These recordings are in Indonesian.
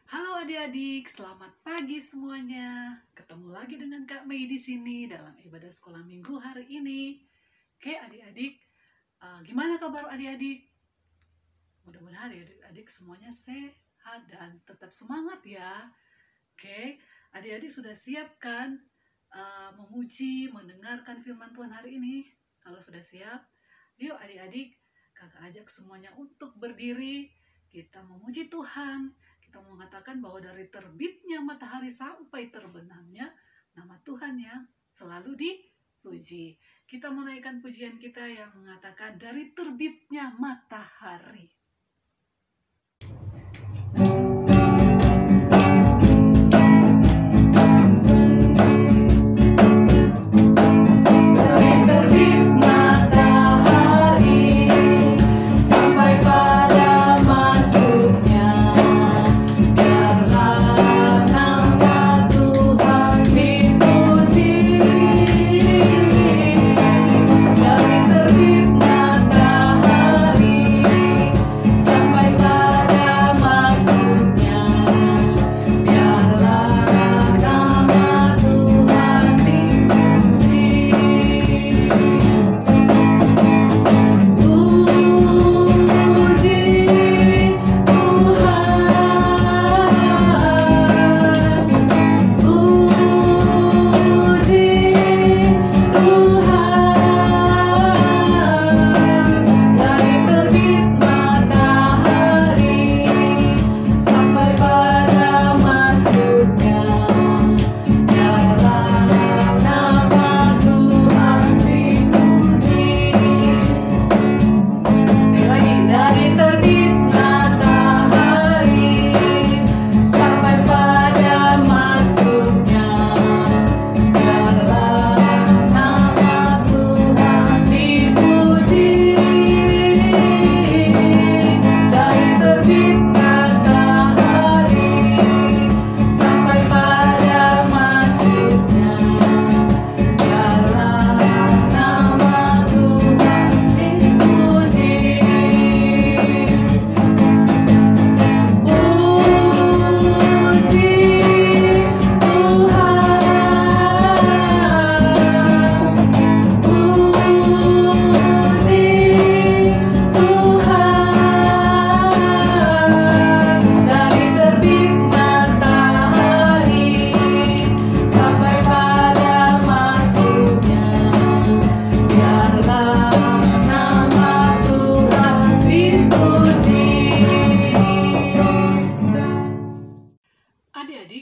Halo adik-adik, selamat pagi semuanya. Ketemu lagi dengan Kak Mei di sini dalam ibadah sekolah minggu hari ini. Oke adik-adik, gimana kabar adik-adik? Mudah-mudahan adik-adik semuanya sehat dan tetap semangat ya. Oke, adik-adik sudah siap kan memuji, mendengarkan firman Tuhan hari ini? Kalau sudah siap, yuk adik-adik, kakak ajak semuanya untuk berdiri. Kita memuji Tuhan. Kita mengatakan bahwa dari terbitnya matahari sampai terbenamnya, nama Tuhan yang selalu dipuji. Kita menaikkan pujian kita yang mengatakan dari terbitnya matahari.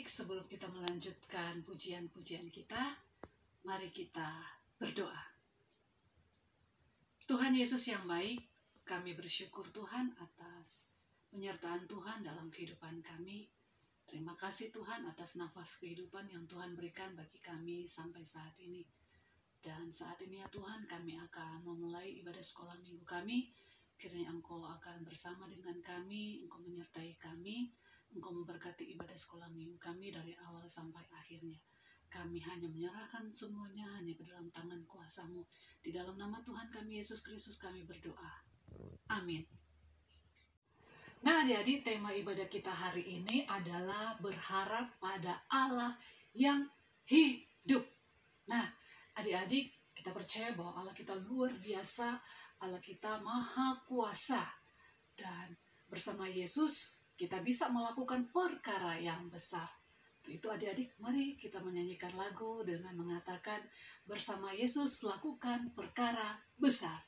Sebelum kita melanjutkan pujian-pujian kita, mari kita berdoa. Tuhan Yesus yang baik, kami bersyukur Tuhan atas penyertaan Tuhan dalam kehidupan kami. Terima kasih Tuhan atas nafas kehidupan yang Tuhan berikan bagi kami sampai saat ini. Dan saat ini ya Tuhan, kami akan memulai ibadah sekolah minggu kami. Kiranya Engkau akan bersama dengan kami, Engkau menyertai kami, Engkau memberkati ibadah sekolah minggu kami dari awal sampai akhirnya. Kami hanya menyerahkan semuanya hanya ke dalam tangan kuasa-Mu. Di dalam nama Tuhan kami Yesus Kristus kami berdoa. Amin. Nah adik-adik, tema ibadah kita hari ini adalah berharap pada Allah yang hidup. Nah adik-adik, kita percaya bahwa Allah kita luar biasa, Allah kita maha kuasa. Dan bersama Yesus kita bisa melakukan perkara yang besar. Untuk itu adik-adik, mari kita menyanyikan lagu dengan mengatakan bersama Yesus lakukan perkara besar.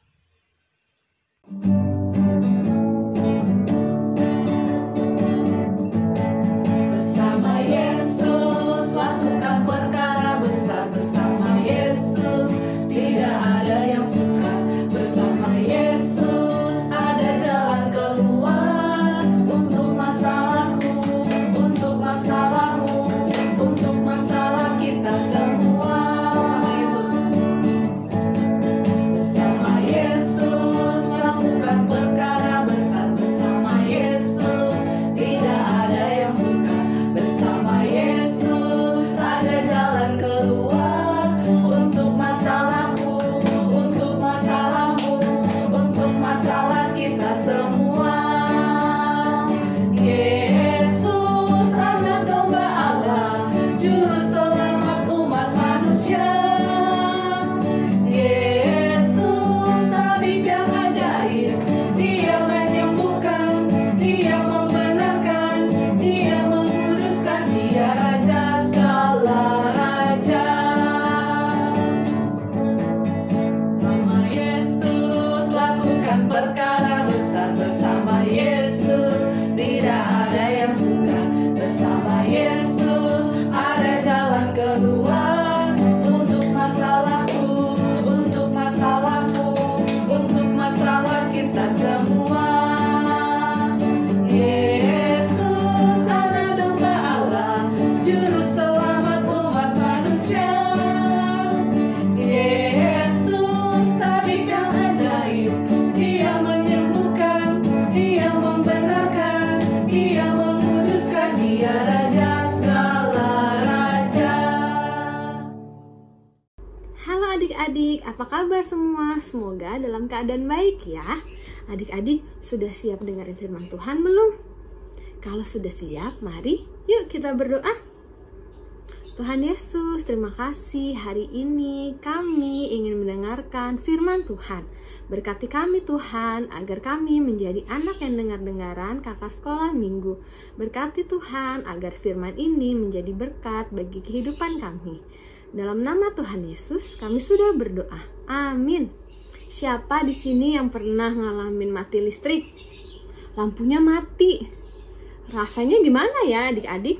Bersama Yesus lakukan perkara besar. Bersama Yesus tidak ada yang sukar. Bersama Yesus ada jalan keluar. Untuk masalahku, untuk masalahmu, untuk masalah kita semua. Bersama Yesus, bersama Yesus. Halo adik-adik, apa kabar semua? Semoga dalam keadaan baik ya. Adik-adik sudah siap dengerin firman Tuhan belum? Kalau sudah siap, mari yuk kita berdoa. Tuhan Yesus, terima kasih hari ini kami ingin mendengarkan firman Tuhan. Berkati kami Tuhan, agar kami menjadi anak yang dengar-dengaran kakak sekolah minggu. Berkati Tuhan, agar firman ini menjadi berkat bagi kehidupan kami. Dalam nama Tuhan Yesus, kami sudah berdoa. Amin. Siapa di sini yang pernah ngalamin mati listrik? Lampunya mati. Rasanya gimana ya adik-adik?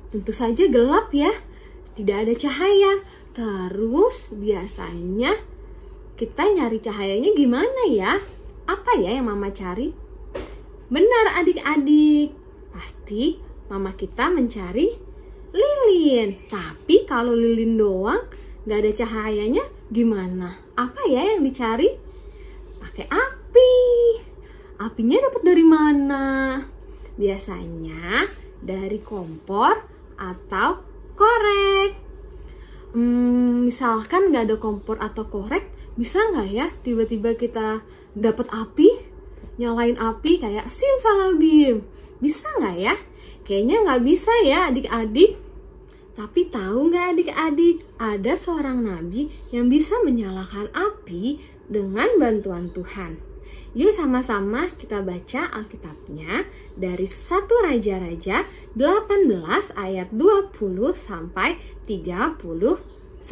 Tentu saja gelap ya. Tidak ada cahaya. Terus biasanya kita nyari cahayanya gimana ya? Apa ya yang mama cari? Benar adik-adik. Pasti mama kita mencari lilin. Tapi kalau lilin doang gak ada cahayanya gimana? Apa ya yang dicari? Pakai api. Apinya dapat dari mana? Biasanya dari kompor atau korek. Misalkan gak ada kompor atau korek, bisa nggak ya tiba-tiba kita dapat api, nyalain api kayak simsalabim? Bisa nggak ya? Kayaknya nggak bisa ya adik-adik. Tapi tahu nggak adik-adik, ada seorang nabi yang bisa menyalakan api dengan bantuan Tuhan. Yuk sama-sama kita baca Alkitabnya dari 1 Raja-Raja 18 ayat 20 sampai 39.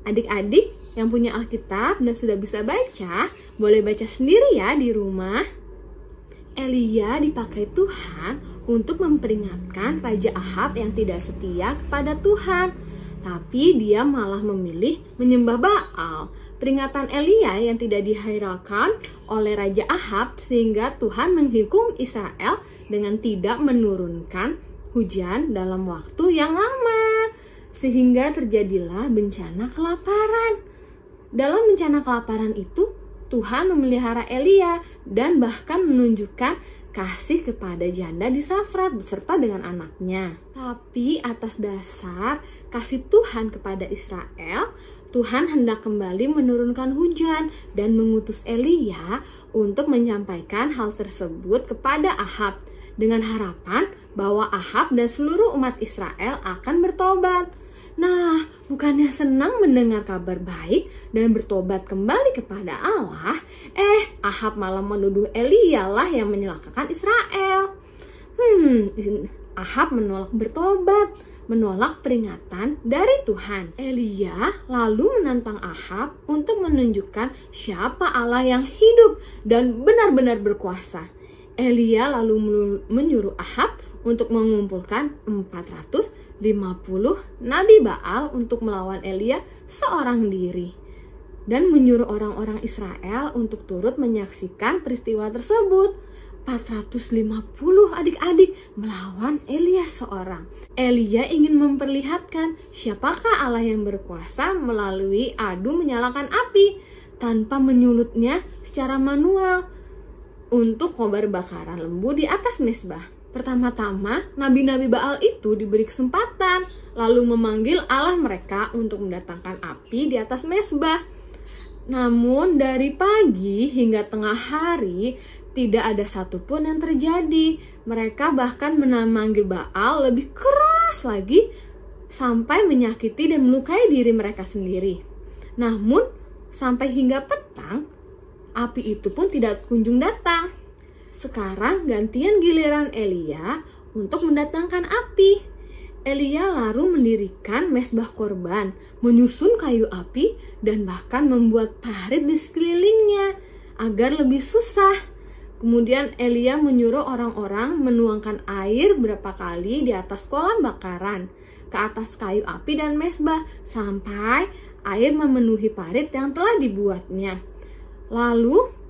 Adik-adik yang punya Alkitab dan sudah bisa baca, boleh baca sendiri ya di rumah. Elia dipakai Tuhan untuk memperingatkan Raja Ahab yang tidak setia kepada Tuhan. Tapi dia malah memilih menyembah Baal. Peringatan Elia yang tidak dihiraukan oleh Raja Ahab sehingga Tuhan menghukum Israel dengan tidak menurunkan hujan dalam waktu yang lama. Sehingga terjadilah bencana kelaparan. Dalam bencana kelaparan itu, Tuhan memelihara Elia dan bahkan menunjukkan kasih kepada janda di Safrat beserta dengan anaknya. Tapi atas dasar kasih Tuhan kepada Israel, Tuhan hendak kembali menurunkan hujan dan mengutus Elia untuk menyampaikan hal tersebut kepada Ahab dengan harapan bahwa Ahab dan seluruh umat Israel akan bertobat. Nah, bukannya senang mendengar kabar baik dan bertobat kembali kepada Allah, Ahab malah menuduh Elia lah yang menyelakakan Israel. Ahab menolak bertobat, menolak peringatan dari Tuhan. Elia lalu menantang Ahab untuk menunjukkan siapa Allah yang hidup dan benar-benar berkuasa. Elia lalu menyuruh Ahab untuk mengumpulkan 450 Nabi Baal untuk melawan Elia seorang diri. Dan menyuruh orang-orang Israel untuk turut menyaksikan peristiwa tersebut. 450 adik-adik melawan Elia seorang. Elia ingin memperlihatkan siapakah Allah yang berkuasa melalui adu menyalakan api tanpa menyulutnya secara manual untuk kobar bakaran lembu di atas mezbah. Pertama-tama, nabi-nabi Baal itu diberi kesempatan, lalu memanggil Allah mereka untuk mendatangkan api di atas mezbah. Namun dari pagi hingga tengah hari, tidak ada satupun yang terjadi. Mereka bahkan memanggil Baal lebih keras lagi, sampai menyakiti dan melukai diri mereka sendiri. Namun, sampai hingga petang, api itu pun tidak kunjung datang. Sekarang gantian giliran Elia untuk mendatangkan api. Elia lalu mendirikan mezbah korban, menyusun kayu api, dan bahkan membuat parit di sekelilingnya agar lebih susah. Kemudian Elia menyuruh orang-orang menuangkan air berapa kali di atas kolam bakaran, ke atas kayu api dan mezbah, sampai air memenuhi parit yang telah dibuatnya. Lalu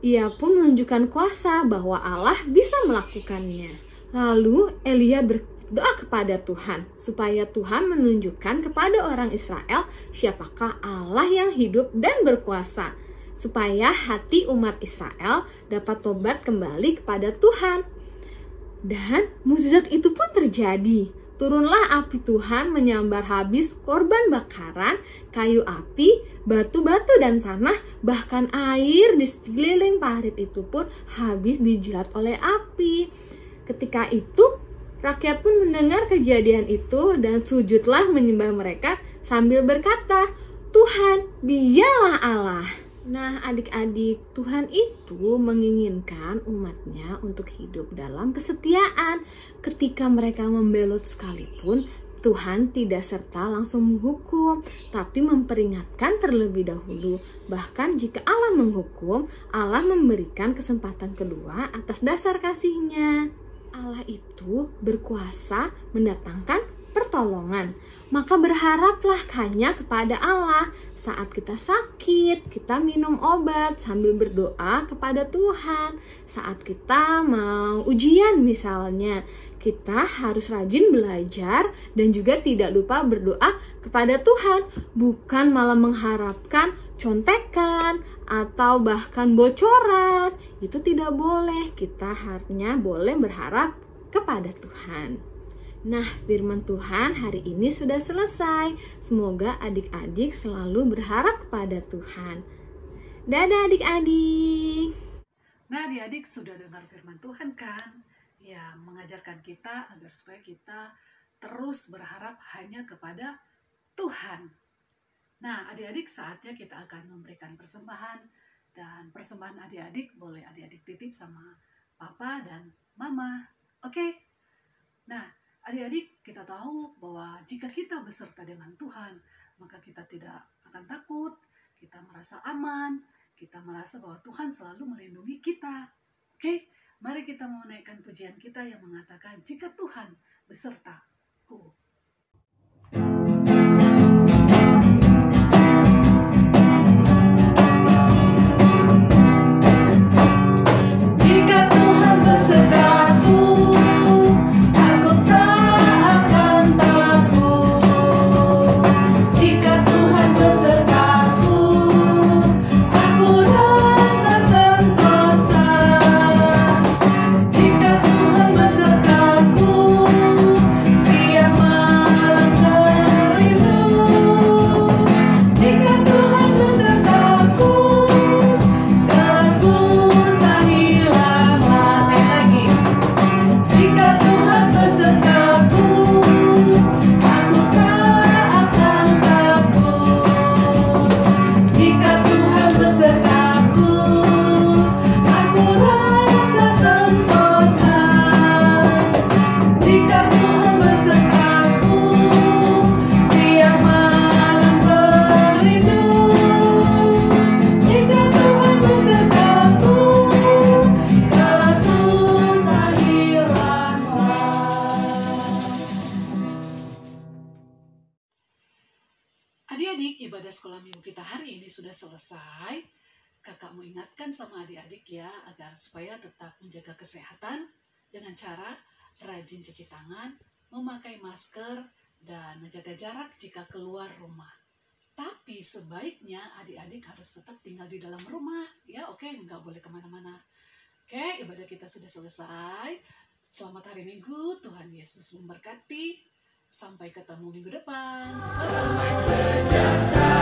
ia pun menunjukkan kuasa bahwa Allah bisa melakukannya. Lalu Elia berdoa kepada Tuhan supaya Tuhan menunjukkan kepada orang Israel siapakah Allah yang hidup dan berkuasa, supaya hati umat Israel dapat tobat kembali kepada Tuhan. Dan mukjizat itu pun terjadi. turunlah api Tuhan menyambar habis korban bakaran, kayu api, batu-batu dan tanah, bahkan air di sekeliling parit itu pun habis dijilat oleh api. Ketika itu, rakyat pun mendengar kejadian itu dan sujudlah menyembah mereka sambil berkata, Tuhan, dialah Allah. Nah, adik-adik, Tuhan itu menginginkan umatnya untuk hidup dalam kesetiaan. Ketika mereka membelot sekalipun, Tuhan tidak serta langsung menghukum, tapi memperingatkan terlebih dahulu. Bahkan jika Allah menghukum, Allah memberikan kesempatan kedua atas dasar kasih-Nya. Allah itu berkuasa mendatangkan pertolongan. Maka berharaplah hanya kepada Allah. Saat kita sakit, kita minum obat sambil berdoa kepada Tuhan. Saat kita mau ujian misalnya, kita harus rajin belajar dan juga tidak lupa berdoa kepada Tuhan. Bukan malah mengharapkan contekan atau bahkan bocoran. Itu tidak boleh. Kita hanya boleh berharap kepada Tuhan. Nah, firman Tuhan hari ini sudah selesai. Semoga adik-adik selalu berharap kepada Tuhan. Dadah adik-adik. Nah, adik-adik sudah dengar firman Tuhan kan? Ya, mengajarkan kita agar supaya kita terus berharap hanya kepada Tuhan. Nah, adik-adik saatnya kita akan memberikan persembahan. Dan persembahan adik-adik boleh adik-adik titip sama papa dan mama. Oke? Nah, adik-adik, kita tahu bahwa jika kita beserta dengan Tuhan, maka kita tidak akan takut, kita merasa aman, kita merasa bahwa Tuhan selalu melindungi kita. Oke, mari kita menaikkan pujian kita yang mengatakan, jika Tuhan besertaku. Adik-adik, ibadah sekolah minggu kita hari ini sudah selesai. Kakak mau ingatkan sama adik-adik ya, agar supaya tetap menjaga kesehatan dengan cara rajin cuci tangan, memakai masker, dan menjaga jarak jika keluar rumah. Tapi sebaiknya adik-adik harus tetap tinggal di dalam rumah. Ya, oke, nggak boleh kemana-mana. Oke, ibadah kita sudah selesai. Selamat hari Minggu, Tuhan Yesus memberkati. Sampai ketemu minggu depan. Bye-bye.